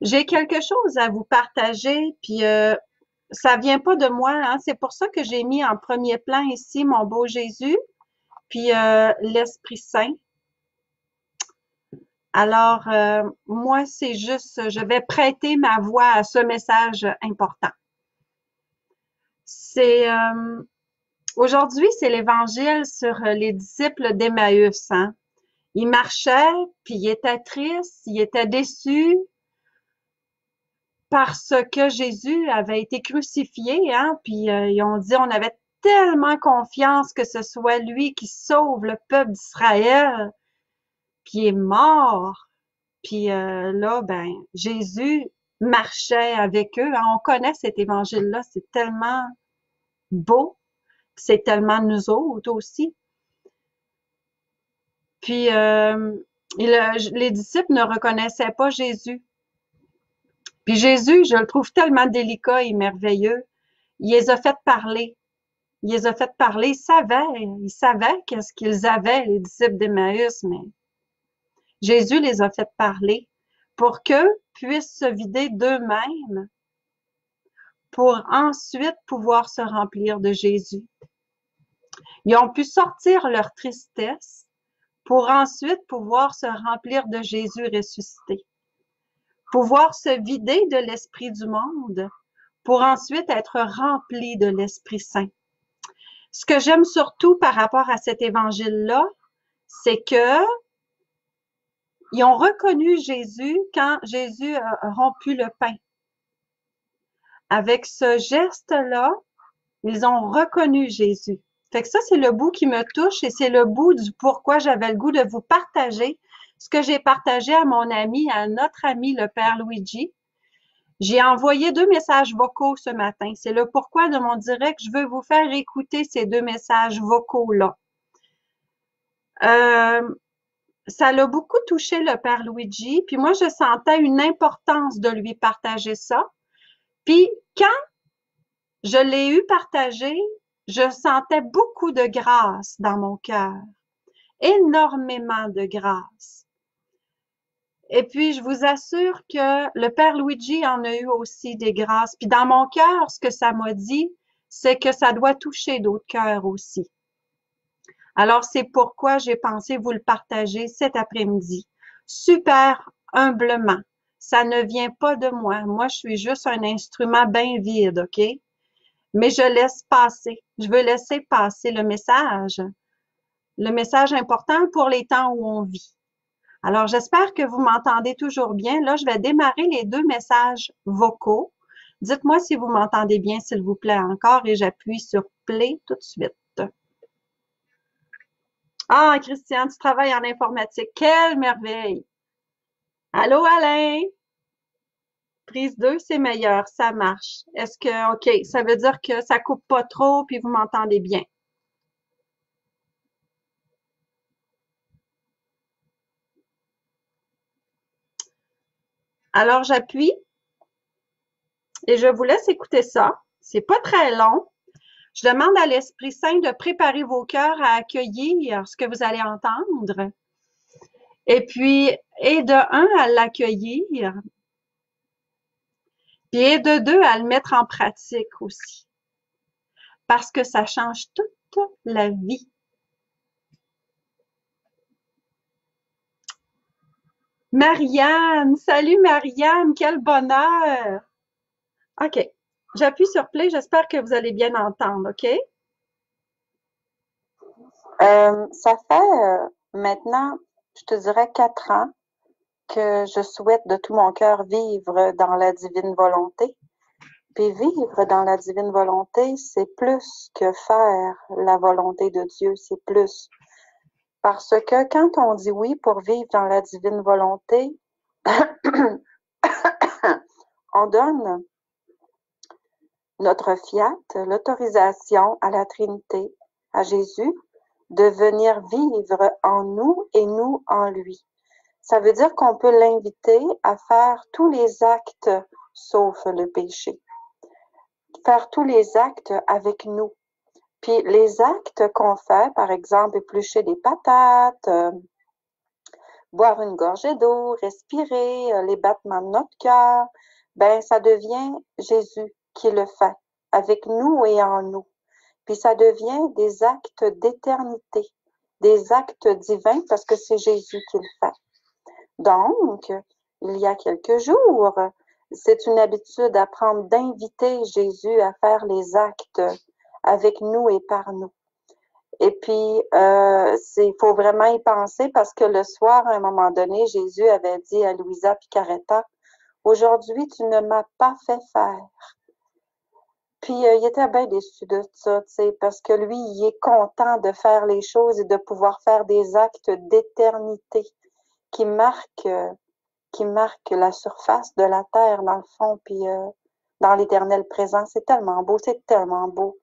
J'ai quelque chose à vous partager, puis ça vient pas de moi, hein. C'est pour ça que j'ai mis en premier plan ici mon beau Jésus, puis l'Esprit Saint. Alors, moi, c'est juste, je vais prêter ma voix à ce message important. C'est aujourd'hui, c'est l'Évangile sur les disciples d'Emmaüs, hein. Ils marchaient, puis ils étaient tristes, ils étaient déçus, parce que Jésus avait été crucifié, hein, puis ils ont dit on avait tellement confiance que ce soit lui qui sauve le peuple d'Israël, puis il est mort. Puis là, ben, Jésus marchait avec eux, hein. On connaît cet évangile-là, c'est tellement beau, c'est tellement nous autres aussi. Puis les disciples ne reconnaissaient pas Jésus. Puis Jésus, je le trouve tellement délicat et merveilleux. Il les a fait parler. Il les a fait parler. Ils savaient qu'est-ce qu'ils avaient, les disciples d'Emmaüs, mais Jésus les a fait parler pour qu'eux puissent se vider d'eux-mêmes pour ensuite pouvoir se remplir de Jésus. Ils ont pu sortir leur tristesse pour ensuite pouvoir se remplir de Jésus ressuscité. Pouvoir se vider de l'esprit du monde pour ensuite être remplis de l'Esprit Saint. Ce que j'aime surtout par rapport à cet évangile-là, c'est que ils ont reconnu Jésus quand Jésus a rompu le pain. Avec ce geste-là, ils ont reconnu Jésus. Fait que ça, c'est le bout qui me touche et c'est le bout du pourquoi j'avais le goût de vous partager ce que j'ai partagé à mon ami, à notre ami, le Père Luigi. J'ai envoyé 2 messages vocaux ce matin. C'est le pourquoi de mon direct. Je veux vous faire écouter ces 2 messages vocaux-là. Ça l'a beaucoup touché le Père Luigi, puis moi, je sentais une importance de lui partager ça. Puis quand je l'ai eu partagé, je sentais beaucoup de grâce dans mon cœur, énormément de grâce. Et puis, je vous assure que le Père Luigi en a eu aussi des grâces. Puis dans mon cœur, ce que ça m'a dit, c'est que ça doit toucher d'autres cœurs aussi. Alors, c'est pourquoi j'ai pensé vous le partager cet après-midi. Super humblement. Ça ne vient pas de moi. Moi, je suis juste un instrument bien vide, OK? Mais je laisse passer. Je veux laisser passer le message important pour les temps où on vit. Alors, j'espère que vous m'entendez toujours bien. Là, je vais démarrer les 2 messages vocaux. Dites-moi si vous m'entendez bien, s'il vous plaît, encore, et j'appuie sur play tout de suite. Ah, Christian, tu travailles en informatique. Quelle merveille! Allô, Alain? Prise 2, c'est meilleur, ça marche. Est-ce que, OK, ça veut dire que ça coupe pas trop puis vous m'entendez bien. Alors, j'appuie et je vous laisse écouter ça. C'est pas très long. Je demande à l'Esprit Saint de préparer vos cœurs à accueillir ce que vous allez entendre. Et puis, et de un, à l'accueillir, puis et de deux, à le mettre en pratique aussi. Parce que ça change toute la vie. Marianne, salut Marianne, quel bonheur! OK, j'appuie sur play, j'espère que vous allez bien entendre, OK? Ça fait maintenant, je te dirais 4 ans que je souhaite de tout mon cœur vivre dans la divine volonté. Puis vivre dans la divine volonté, c'est plus que faire la volonté de Dieu, c'est plus. Parce que quand on dit oui pour vivre dans la divine volonté, on donne notre fiat, l'autorisation à la Trinité, à Jésus, de venir vivre en nous et nous en lui. Ça veut dire qu'on peut l'inviter à faire tous les actes sauf le péché. Faire tous les actes avec nous. Puis les actes qu'on fait, par exemple, éplucher des patates, boire une gorgée d'eau, respirer, les battements de notre cœur, ben ça devient Jésus qui le fait, avec nous et en nous. Puis ça devient des actes d'éternité, des actes divins parce que c'est Jésus qui le fait. Donc, il y a quelques jours, c'est une habitude à prendre d'inviter Jésus à faire les actes avec nous et par nous. Et puis, il faut vraiment y penser parce que le soir, à un moment donné, Jésus avait dit à Louisa Picaretta, « Aujourd'hui, tu ne m'as pas fait faire. » Puis, il était bien déçu de ça, tu sais, parce que lui, il est content de faire les choses et de pouvoir faire des actes d'éternité qui marquent la surface de la terre, dans le fond, puis dans l'éternel présent. C'est tellement beau, c'est tellement beau.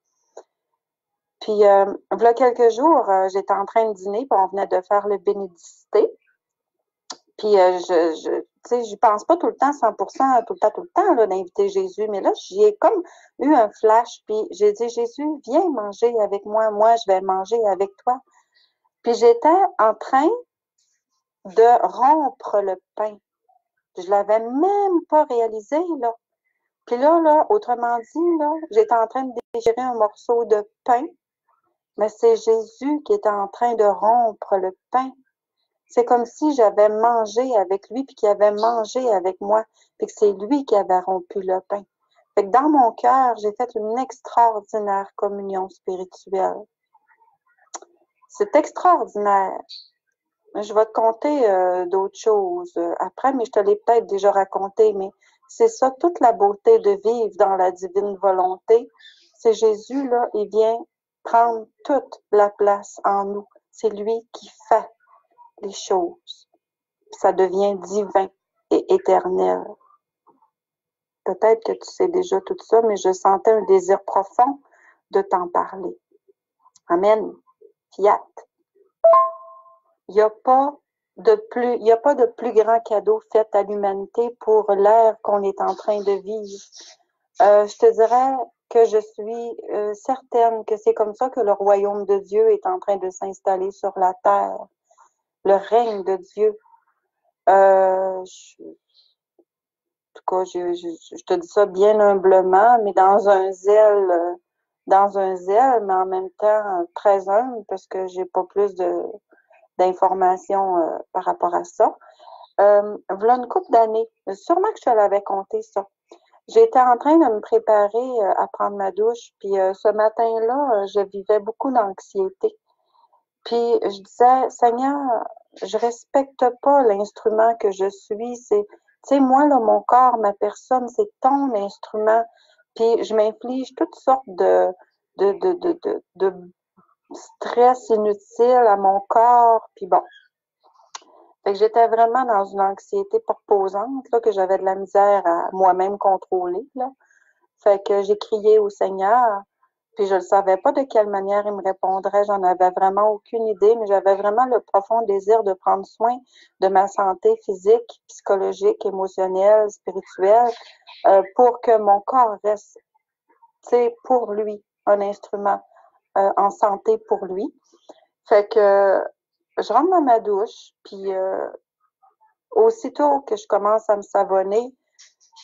Puis, il y a quelques jours, j'étais en train de dîner, puis on venait de faire le bénédicité. Puis, tu sais, je pense pas tout le temps, 100%, tout le temps, là, d'inviter Jésus. Mais là, j'y ai comme eu un flash, puis j'ai dit, Jésus, viens manger avec moi. Moi, je vais manger avec toi. Puis, j'étais en train de rompre le pain. Je l'avais même pas réalisé, là. Puis là, autrement dit, là, j'étais en train de déchirer un morceau de pain, mais c'est Jésus qui était en train de rompre le pain. C'est comme si j'avais mangé avec lui, puis qu'il avait mangé avec moi, puis que c'est lui qui avait rompu le pain. Fait que dans mon cœur, j'ai fait une extraordinaire communion spirituelle. C'est extraordinaire. Je vais te conter d'autres choses après, mais je te l'ai peut-être déjà raconté, mais c'est ça, toute la beauté de vivre dans la divine volonté. C'est Jésus, là, il vient prendre toute la place en nous. C'est lui qui fait les choses. Ça devient divin et éternel. Peut-être que tu sais déjà tout ça, mais je sentais un désir profond de t'en parler. Amen. Fiat. Il n'y a pas de plus grand cadeau fait à l'humanité pour l'ère qu'on est en train de vivre. Je te dirais que je suis certaine que c'est comme ça que le royaume de Dieu est en train de s'installer sur la terre. Le règne de Dieu. En tout cas, je te dis ça bien humblement, mais dans un zèle, mais en même temps très humble, parce que j'ai pas plus d'informations par rapport à ça. Voilà une couple d'années, sûrement que je te l'avais compté ça. J'étais en train de me préparer à prendre ma douche, puis ce matin-là, je vivais beaucoup d'anxiété. Puis je disais, Seigneur, je respecte pas l'instrument que je suis. C'est, tu sais, moi, là, mon corps, ma personne, c'est ton instrument. Puis je m'inflige toutes sortes de stress inutile à mon corps. Puis bon. Fait que j'étais vraiment dans une anxiété proposante, là, que j'avais de la misère à moi-même contrôler, là. Fait que j'ai crié au Seigneur, puis je ne savais pas de quelle manière il me répondrait. J'en avais vraiment aucune idée, mais j'avais vraiment le profond désir de prendre soin de ma santé physique, psychologique, émotionnelle, spirituelle, pour que mon corps reste, tu sais, pour lui, un instrument en santé pour lui. Fait que je rentre dans ma douche, puis aussitôt que je commence à me savonner,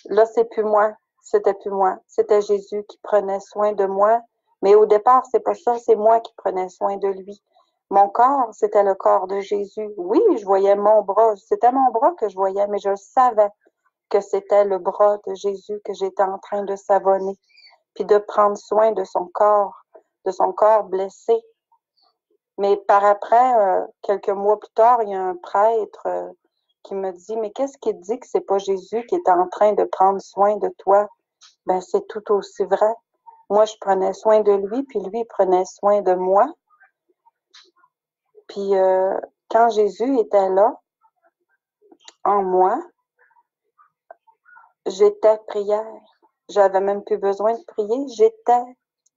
là, c'est plus moi. C'était plus moi. C'était Jésus qui prenait soin de moi. Mais au départ, c'est pas ça. C'est moi qui prenais soin de lui. Mon corps, c'était le corps de Jésus. Oui, je voyais mon bras. C'était mon bras que je voyais, mais je savais que c'était le bras de Jésus que j'étais en train de savonner, puis de prendre soin de son corps blessé. Mais par après, quelques mois plus tard, il y a un prêtre qui me dit, mais qu'est-ce qui te dit que c'est pas Jésus qui est en train de prendre soin de toi? Ben, c'est tout aussi vrai. Moi, je prenais soin de lui, puis lui prenait soin de moi. Puis quand Jésus était là, en moi, j'étais prière. J'avais même plus besoin de prier. J'étais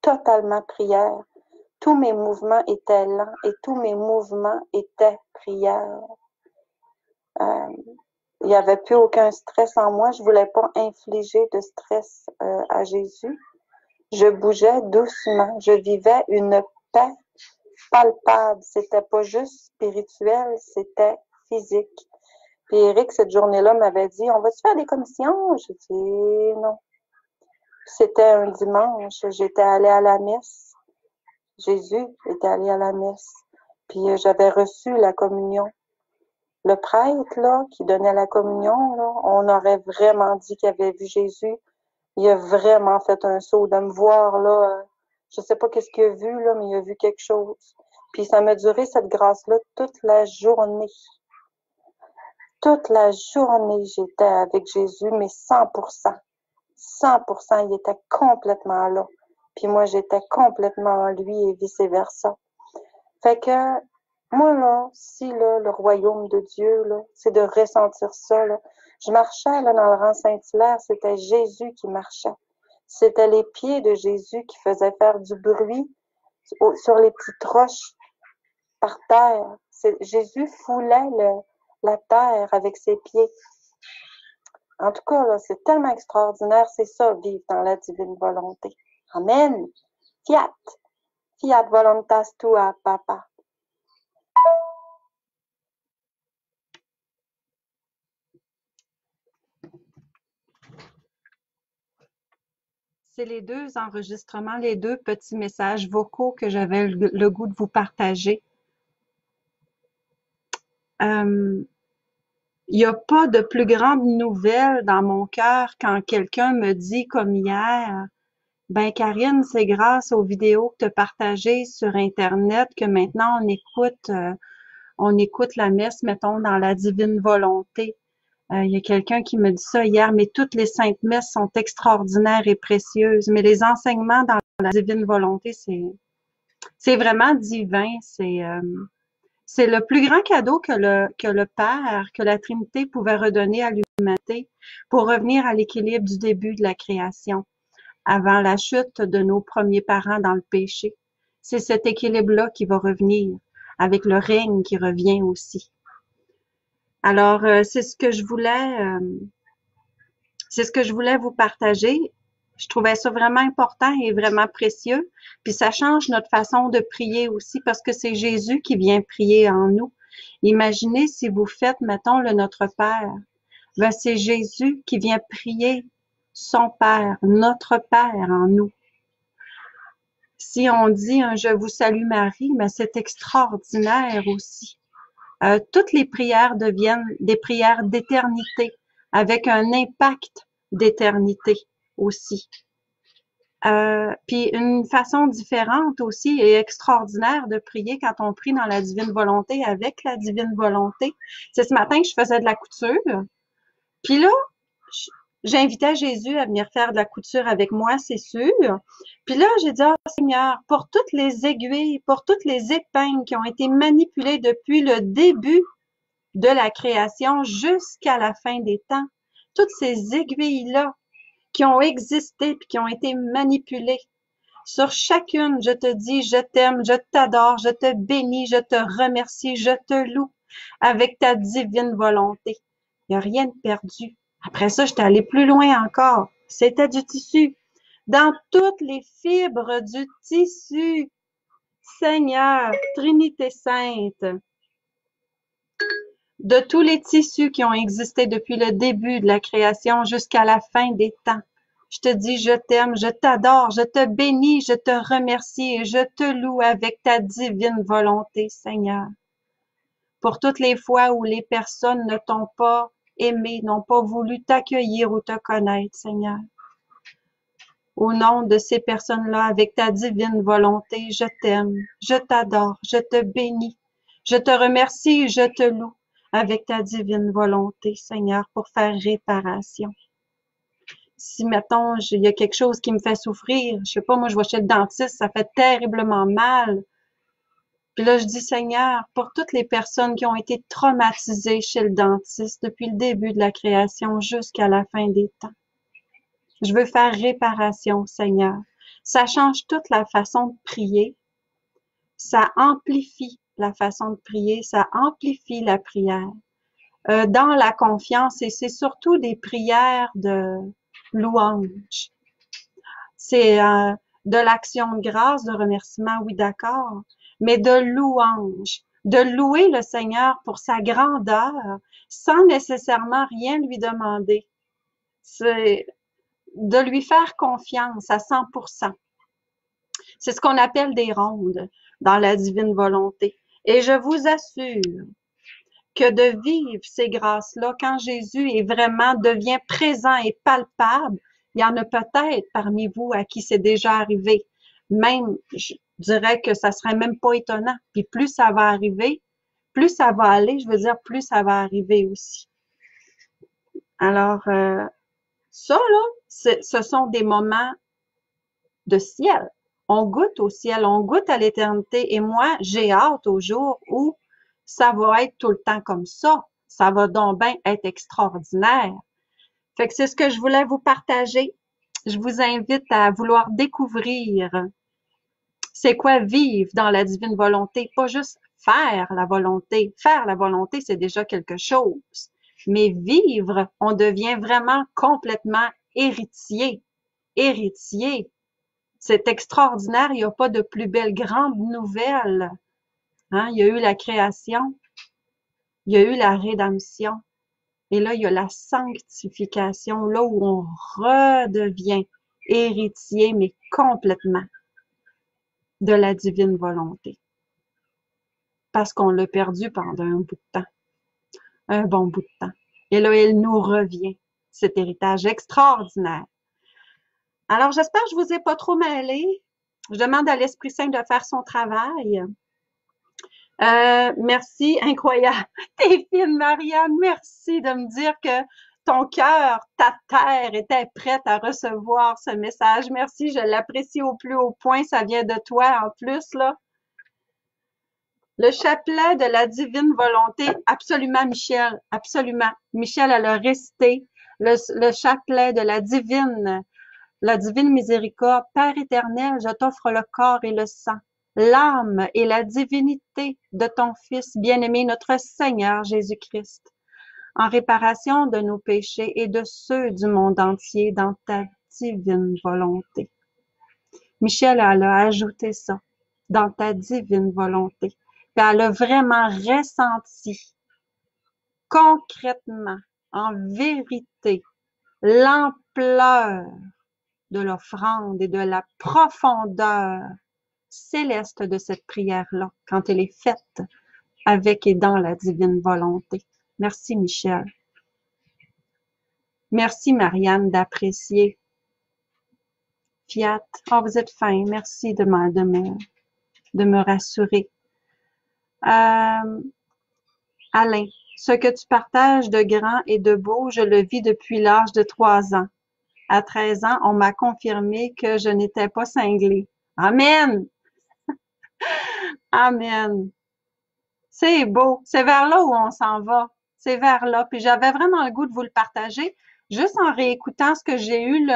totalement prière. Tous mes mouvements étaient lents et tous mes mouvements étaient prière. Il n'y avait plus aucun stress en moi. Je voulais pas infliger de stress à Jésus. Je bougeais doucement. Je vivais une paix palpable. C'était pas juste spirituel, c'était physique. Puis Eric, cette journée-là, m'avait dit, on va-tu faire des commissions? J'ai dit non. C'était un dimanche, j'étais allée à la messe. Jésus était allé à la messe. Puis j'avais reçu la communion. Le prêtre, là, qui donnait la communion, là, on aurait vraiment dit qu'il avait vu Jésus. Il a vraiment fait un saut de me voir, là. Je sais pas qu'est-ce qu'il a vu, là, mais il a vu quelque chose. Puis ça m'a duré, cette grâce-là, toute la journée. Toute la journée, j'étais avec Jésus, mais 100%. 100%, il était complètement là. Puis moi, j'étais complètement en lui et vice-versa. Fait que, moi, là, si, là, le royaume de Dieu, là, c'est de ressentir ça, là. Je marchais, là, dans le rang Saint-Hilaire, c'était Jésus qui marchait. C'était les pieds de Jésus qui faisaient faire du bruit sur les petites roches par terre. Jésus foulait la terre avec ses pieds. En tout cas, là, c'est tellement extraordinaire. C'est ça, vivre dans la divine volonté. Amen. Fiat. Fiat voluntas tua, papa. C'est les deux enregistrements, les deux petits messages vocaux que j'avais le goût de vous partager. Il n'y a pas de plus grande nouvelle dans mon cœur quand quelqu'un me dit comme hier, ben Karine, c'est grâce aux vidéos que tu as partagées sur Internet que maintenant on écoute la messe, mettons, dans la divine volonté. Il y a quelqu'un qui me dit ça hier, mais toutes les saintes messes sont extraordinaires et précieuses, mais les enseignements dans la divine volonté, c'est vraiment divin, c'est le plus grand cadeau que le Père, que la Trinité pouvait redonner à l'humanité pour revenir à l'équilibre du début de la création, avant la chute de nos premiers parents dans le péché. C'est cet équilibre-là qui va revenir, avec le règne qui revient aussi. Alors, c'est ce que je voulais vous partager. Je trouvais ça vraiment important et vraiment précieux. Puis ça change notre façon de prier aussi parce que c'est Jésus qui vient prier en nous. Imaginez si vous faites, mettons, le Notre Père. Ben, c'est Jésus qui vient prier son Père, notre Père en nous. Si on dit un Je vous salue Marie, mais c'est extraordinaire aussi. Toutes les prières deviennent des prières d'éternité, avec un impact d'éternité aussi. Puis une façon différente aussi et extraordinaire de prier quand on prie dans la divine volonté, avec la divine volonté. C'est ce matin que je faisais de la couture. Puis là, j'invitais Jésus à venir faire de la couture avec moi, c'est sûr. Puis là, j'ai dit, oh Seigneur, pour toutes les aiguilles, pour toutes les épingles qui ont été manipulées depuis le début de la création jusqu'à la fin des temps, toutes ces aiguilles-là qui ont existé puis qui ont été manipulées, sur chacune, je te dis, je t'aime, je t'adore, je te bénis, je te remercie, je te loue avec ta divine volonté. Il n'y a rien de perdu. Après ça, j'étais allée plus loin encore. C'était du tissu. Dans toutes les fibres du tissu, Seigneur, Trinité Sainte, de tous les tissus qui ont existé depuis le début de la création jusqu'à la fin des temps. Je te dis, je t'aime, je t'adore, je te bénis, je te remercie et je te loue avec ta divine volonté, Seigneur. Pour toutes les fois où les personnes ne t'ont pas aimé, n'ont pas voulu t'accueillir ou te connaître, Seigneur. Au nom de ces personnes-là, avec ta divine volonté, je t'aime, je t'adore, je te bénis, je te remercie et je te loue avec ta divine volonté, Seigneur, pour faire réparation. Si, mettons, il y a quelque chose qui me fait souffrir, je sais pas, moi, je vais chez le dentiste, ça fait terriblement mal. Puis là, je dis, Seigneur, pour toutes les personnes qui ont été traumatisées chez le dentiste depuis le début de la création jusqu'à la fin des temps. Je veux faire réparation, Seigneur. Ça change toute la façon de prier. Ça amplifie la façon de prier. Ça amplifie la prière. Dans la confiance, et c'est surtout des prières de louange. C'est de l'action de grâce, de remerciement, oui, d'accord, mais de louange, de louer le Seigneur pour sa grandeur sans nécessairement rien lui demander. C'est de lui faire confiance à 100%. C'est ce qu'on appelle des rondes dans la divine volonté. Et je vous assure que de vivre ces grâces-là, quand Jésus est vraiment devient présent et palpable, il y en a peut-être parmi vous à qui c'est déjà arrivé. Même, je dirais que ça serait même pas étonnant. Puis plus ça va arriver, plus ça va aller, je veux dire, plus ça va arriver aussi. Alors, ça, là, ce sont des moments de ciel. On goûte au ciel, on goûte à l'éternité. Et moi, j'ai hâte au jour où ça va être tout le temps comme ça. Ça va donc bien être extraordinaire. Fait que c'est ce que je voulais vous partager. Je vous invite à vouloir découvrir c'est quoi vivre dans la divine volonté, pas juste faire la volonté. Faire la volonté, c'est déjà quelque chose. Mais vivre, on devient vraiment complètement héritier. Héritier. C'est extraordinaire. Il n'y a pas de plus belle grande nouvelle. Hein? Il y a eu la création. Il y a eu la rédemption. Et là, il y a la sanctification, là où on redevient héritier, mais complètement de la divine volonté. Parce qu'on l'a perdu pendant un bout de temps. Un bon bout de temps. Et là, il nous revient, cet héritage extraordinaire. Alors, j'espère que je vous ai pas trop mêlé. Je demande à l'Esprit Saint de faire son travail. Merci, incroyable. T'es fine, Marianne. Merci de me dire que ton cœur, ta terre était prête à recevoir ce message. Merci, je l'apprécie au plus haut point. Ça vient de toi en plus, là. Le chapelet de la divine volonté, absolument, Michel, absolument. Michel, elle a récité le chapelet de la divine miséricorde. Père éternel, je t'offre le corps et le sang, l'âme et la divinité de ton Fils bien-aimé, notre Seigneur Jésus-Christ, en réparation de nos péchés et de ceux du monde entier dans ta divine volonté. Michel, elle a ajouté ça, dans ta divine volonté. Puis elle a vraiment ressenti concrètement, en vérité, l'ampleur de l'offrande et de la profondeur céleste de cette prière-là, quand elle est faite avec et dans la divine volonté. Merci, Michel. Merci, Marianne, d'apprécier. Fiat. Oh, vous êtes fin. Merci de me rassurer. Alain, ce que tu partages de grand et de beau, je le vis depuis l'âge de 3 ans. À 13 ans, on m'a confirmé que je n'étais pas cinglée. Amen! Amen! C'est beau. C'est vers là où on s'en va. C'est vers là. Puis j'avais vraiment le goût de vous le partager, juste en réécoutant ce que j'ai eu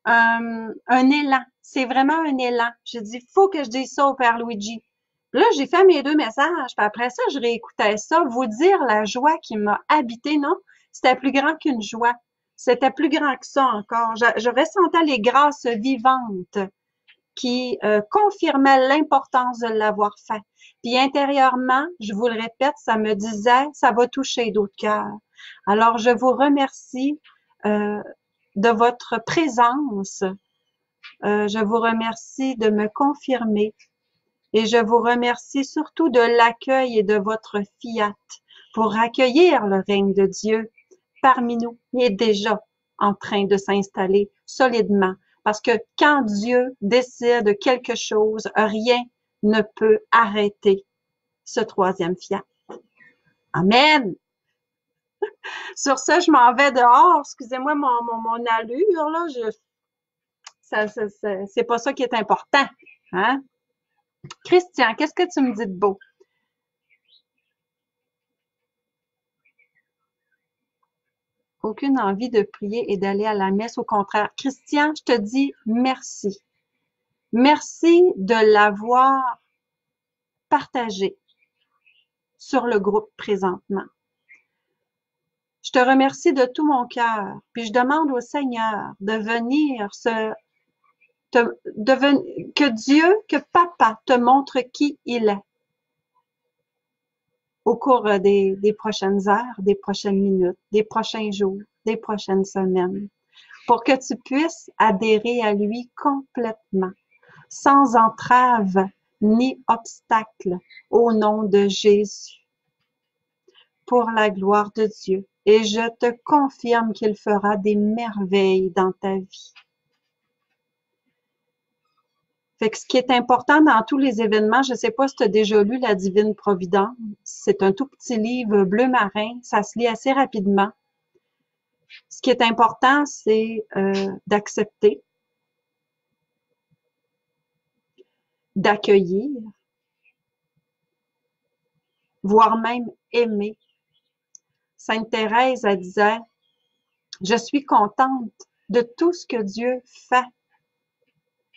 un élan. C'est vraiment un élan. J'ai dit, faut que je dise ça au Père Luigi. Là, j'ai fait mes 2 messages, puis après ça, je réécoutais ça. Vous dire la joie qui m'a habité, non? C'était plus grand qu'une joie. C'était plus grand que ça encore. Je ressentais les grâces vivantes qui confirmaient l'importance de l'avoir fait. Puis intérieurement, je vous le répète, ça me disait, ça va toucher d'autres cœurs. Alors, je vous remercie de votre présence. Je vous remercie de me confirmer et je vous remercie surtout de l'accueil et de votre fiat pour accueillir le règne de Dieu parmi nous. Il est déjà en train de s'installer solidement parce que quand Dieu décide quelque chose, rien ne peut arrêter ce 3e fiat. Amen! Sur ce, je m'en vais dehors. Excusez-moi mon allure, là. C'est pas ça qui est important. Hein? Christian, qu'est-ce que tu me dis de beau? Aucune envie de prier et d'aller à la messe. Au contraire. Christian, je te dis merci. Merci de l'avoir partagé sur le groupe présentement. Je te remercie de tout mon cœur. Puis je demande au Seigneur de venir que Dieu, que Papa te montre qui il est. au cours des prochaines heures, des prochaines minutes, des prochains jours, des prochaines semaines, pour que tu puisses adhérer à lui complètement, sans entrave ni obstacle, au nom de Jésus, pour la gloire de Dieu. Et je te confirme qu'il fera des merveilles dans ta vie. Fait que ce qui est important dans tous les événements, je ne sais pas si tu as déjà lu La Divine Providence, c'est un tout petit livre bleu marin, ça se lit assez rapidement. Ce qui est important, c'est d'accepter, d'accueillir, voire même aimer. Sainte Thérèse, elle disait, je suis contente de tout ce que Dieu fait.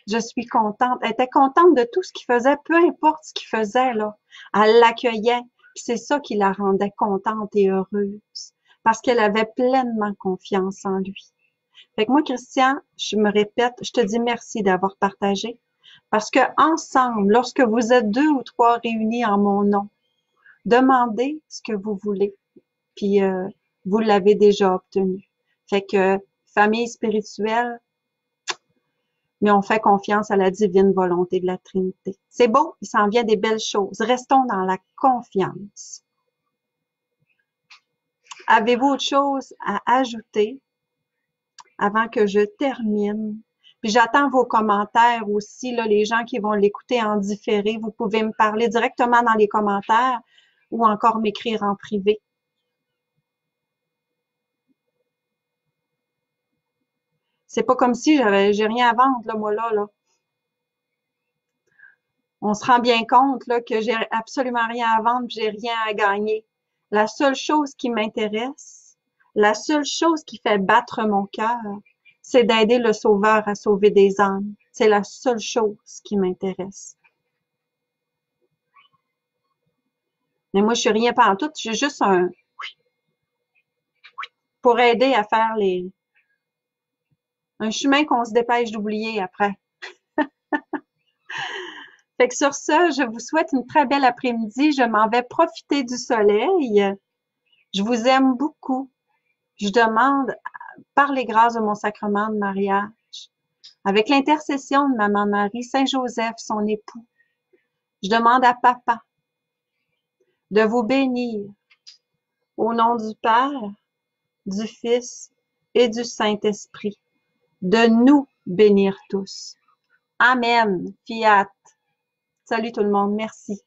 Je suis contente. Elle était contente de tout ce qu'il faisait, peu importe ce qu'il faisait, là. Elle l'accueillait. Puis c'est ça qui la rendait contente et heureuse. Parce qu'elle avait pleinement confiance en lui. Fait que moi, Christian, je me répète, je te dis merci d'avoir partagé. Parce que ensemble, lorsque vous êtes 2 ou 3 réunis en mon nom, demandez ce que vous voulez. Puis vous l'avez déjà obtenu. Fait que famille spirituelle, mais on fait confiance à la divine volonté de la Trinité. C'est beau, il s'en vient des belles choses. Restons dans la confiance. Avez-vous autre chose à ajouter avant que je termine? Puis j'attends vos commentaires aussi, là, les gens qui vont l'écouter en différé. Vous pouvez me parler directement dans les commentaires ou encore m'écrire en privé. C'est pas comme si j'ai rien à vendre, là, moi, là. On se rend bien compte, là, que j'ai absolument rien à vendre, j'ai rien à gagner. La seule chose qui m'intéresse, la seule chose qui fait battre mon cœur, c'est d'aider le Sauveur à sauver des âmes. C'est la seule chose qui m'intéresse. Mais moi, je suis rien pantoute, j'ai juste pour aider à faire un chemin qu'on se dépêche d'oublier après. Fait que sur ça, je vous souhaite une très belle après-midi. Je m'en vais profiter du soleil. Je vous aime beaucoup. Je demande, par les grâces de mon sacrement de mariage, avec l'intercession de Maman Marie, Saint Joseph, son époux, je demande à Papa de vous bénir au nom du Père, du Fils et du Saint-Esprit, de nous bénir tous. Amen. Fiat. Salut tout le monde. Merci.